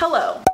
Hello.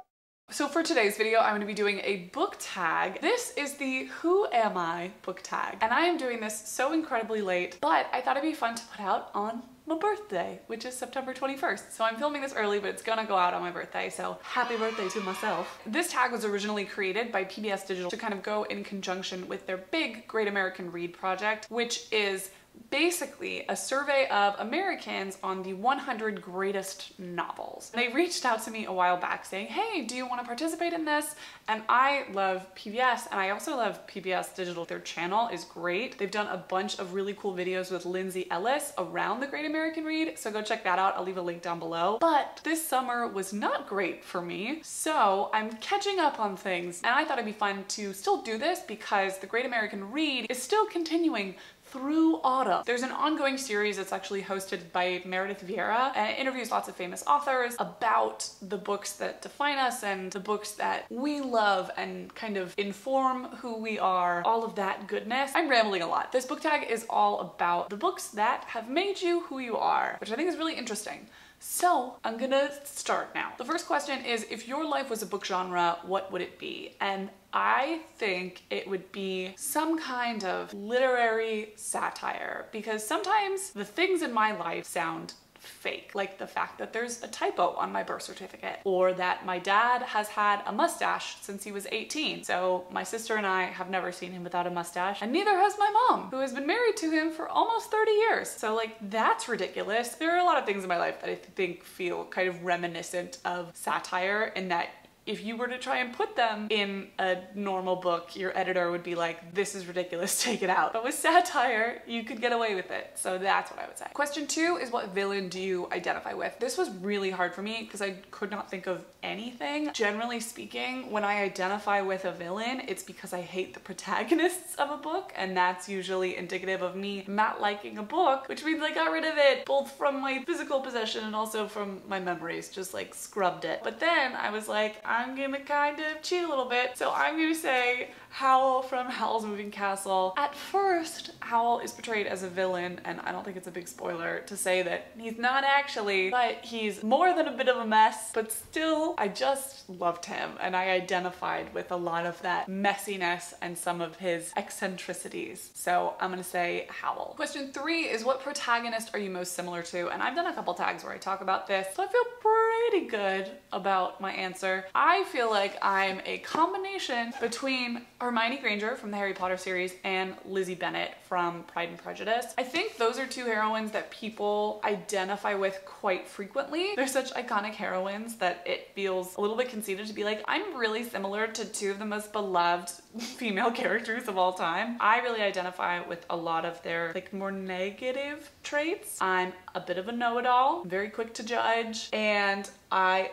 So for today's video, I'm going to be doing a book tag. This is the Who Am I book tag. And I am doing this so incredibly late, but I thought it'd be fun to put out on my birthday, which is September 21st. So I'm filming this early, but it's gonna go out on my birthday, so happy birthday to myself. This tag was originally created by PBS Digital to kind of go in conjunction with their big Great American Read project, which is basically a survey of Americans on the 100 greatest novels. They reached out to me a while back saying, hey, do you want to participate in this? And I love PBS, and I also love PBS Digital. Their channel is great. They've done a bunch of really cool videos with Lindsay Ellis around the Great American Read, so go check that out. I'll leave a link down below. But this summer was not great for me, so I'm catching up on things, and I thought it'd be fun to still do this because the Great American Read is still continuing through autumn. There's an ongoing series that's actually hosted by Meredith Vieira, and it interviews lots of famous authors about the books that define us and the books that we love and kind of inform who we are, all of that goodness. I'm rambling a lot. This book tag is all about the books that have made you who you are, which I think is really interesting. So I'm gonna start now. The first question is, if your life was a book genre, what would it be? And I think it would be some kind of literary satire, because sometimes the things in my life sound fake, like the fact that there's a typo on my birth certificate, or that my dad has had a mustache since he was 18. So my sister and I have never seen him without a mustache, and neither has my mom, who has been married to him for almost 30 years. So like, that's ridiculous. There are a lot of things in my life that I think feel kind of reminiscent of satire, in that if you were to try and put them in a normal book, your editor would be like, this is ridiculous, take it out. But with satire, you could get away with it. So that's what I would say. Question 2 is, what villain do you identify with? This was really hard for me because I could not think of anything. Generally speaking, when I identify with a villain, it's because I hate the protagonists of a book, and that's usually indicative of me not liking a book, which means I got rid of it both from my physical possession and also from my memories, just like scrubbed it. But then I was like, I'm gonna kind of cheat a little bit, so I'm gonna say Howl from Howl's Moving Castle. At first, Howl is portrayed as a villain, and I don't think it's a big spoiler to say that he's not actually, but he's more than a bit of a mess, but still, I just loved him, and I identified with a lot of that messiness and some of his eccentricities. So I'm gonna say Howl. Question 3 is, what protagonist are you most similar to? And I've done a couple tags where I talk about this, so I feel pretty good about my answer. I feel like I'm a combination between Hermione Granger from the Harry Potter series and Lizzie Bennet from Pride and Prejudice. I think those are two heroines that people identify with quite frequently. They're such iconic heroines that it feels a little bit conceited to be like, I'm really similar to two of the most beloved female characters of all time. I really identify with a lot of their like more negative traits. I'm a bit of a know-it-all, very quick to judge, and I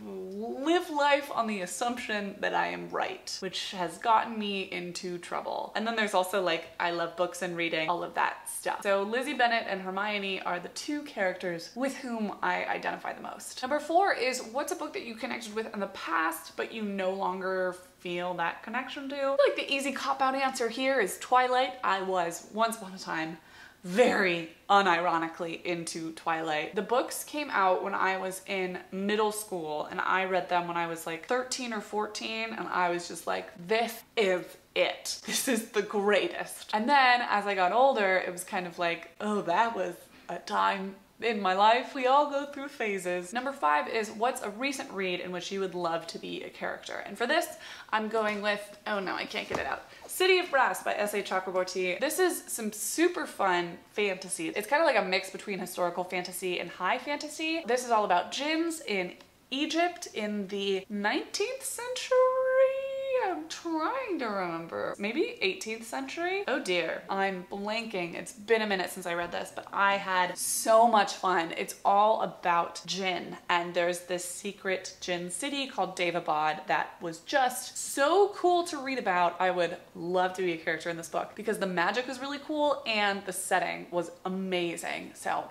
live life on the assumption that I am right, which has gotten me into trouble. And then there's also like, I love books and reading, all of that stuff. So Lizzie Bennet and Hermione are the two characters with whom I identify the most. Number 4 is, what's a book that you connected with in the past, but you no longer feel that connection to? I feel like the easy cop-out answer here is Twilight. I was, once upon a time, very unironically into Twilight. The books came out when I was in middle school, and I read them when I was like 13 or 14, and I was just like, this is it. This is the greatest. And then as I got older, it was kind of like, oh, that was a time in my life. We all go through phases. Number 5 is, what's a recent read in which you would love to be a character? And for this, I'm going with, oh no, I can't get it out, City of Brass by S.A. Chakraborty. This is some super fun fantasy. It's kind of like a mix between historical fantasy and high fantasy. This is all about djinns in Egypt in the 19th century? I'm trying to remember. Maybe 18th century? Oh dear, I'm blanking. It's been a minute since I read this, but I had so much fun. It's all about djinn, and there's this secret djinn city called Davabad that was just so cool to read about. I would love to be a character in this book because the magic was really cool and the setting was amazing. So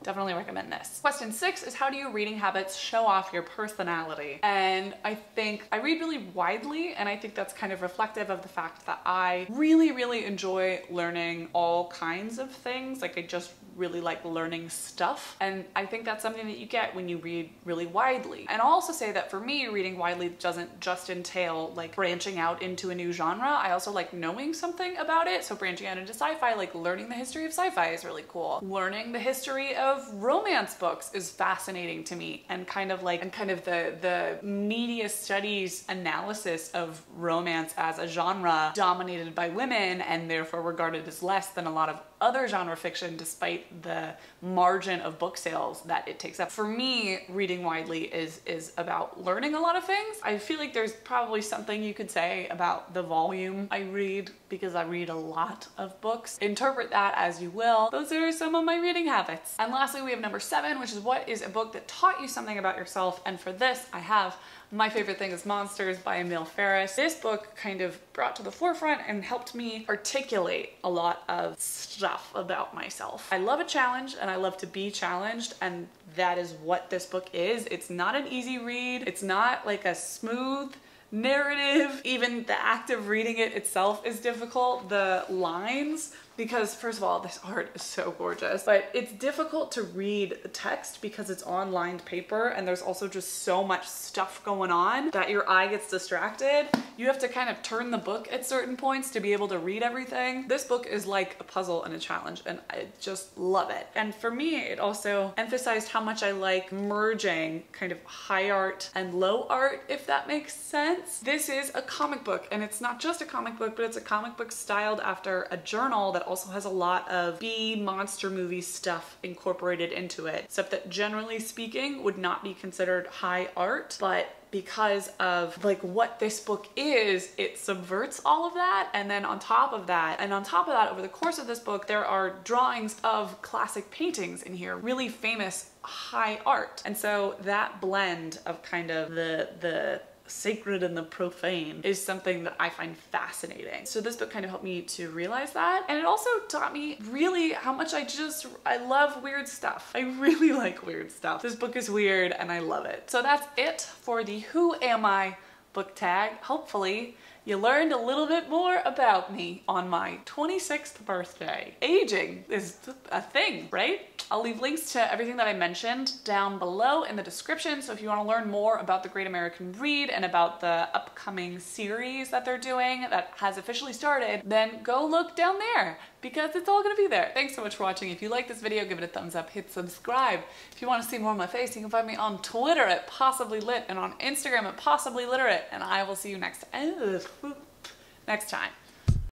definitely recommend this. Question 6 is, how do your reading habits show off your personality? And I think I read really widely, and I think that's kind of reflective of the fact that I really, really enjoy learning all kinds of things. Like, I just really like learning stuff. And I think that's something that you get when you read really widely. And I'll also say that for me, reading widely doesn't just entail like branching out into a new genre. I also like knowing something about it. So branching out into sci-fi, like learning the history of sci-fi is really cool. Learning the history of romance books is fascinating to me, and kind of the media studies analysis of romance as a genre dominated by women and therefore regarded as less than a lot of other genre fiction despite the margin of book sales that it takes up. For me, reading widely is about learning a lot of things. I feel like there's probably something you could say about the volume I read, because I read a lot of books. Interpret that as you will. Those are some of my reading habits. And lastly, we have number 7, which is what is a book that taught you something about yourself. And for this, I have My Favorite Thing is Monsters by Emil Ferris. This book kind of brought to the forefront and helped me articulate a lot of stuff about myself. I love a challenge and I love to be challenged, and that is what this book is. It's not an easy read. It's not like a smooth narrative. Even the act of reading it itself is difficult. The lines, because first of all, this art is so gorgeous, but it's difficult to read the text because it's on lined paper and there's also just so much stuff going on that your eye gets distracted. You have to kind of turn the book at certain points to be able to read everything. This book is like a puzzle and a challenge, and I just love it. And for me, it also emphasized how much I like merging kind of high art and low art, if that makes sense. This is a comic book, and it's not just a comic book, but it's a comic book styled after a journal that also has a lot of B monster movie stuff incorporated into it. Stuff that generally speaking would not be considered high art, but because of like what this book is, it subverts all of that. And then on top of that, over the course of this book, there are drawings of classic paintings in here, really famous high art. And so that blend of kind of the sacred and the profane is something that I find fascinating. So this book kind of helped me to realize that. And it also taught me really how much I love weird stuff. I really like weird stuff. This book is weird and I love it. So that's it for the Who Am I book tag. Hopefully you learned a little bit more about me on my 26th birthday. Aging is a thing, right? I'll leave links to everything that I mentioned down below in the description. So if you want to learn more about the Great American Read and about the upcoming series that they're doing that has officially started, then go look down there because it's all gonna be there. Thanks so much for watching. If you like this video, give it a thumbs up, hit subscribe. If you want to see more of my face, you can find me on Twitter at PossiblyLit and on Instagram at PossiblyLiterate. And I will see you next time.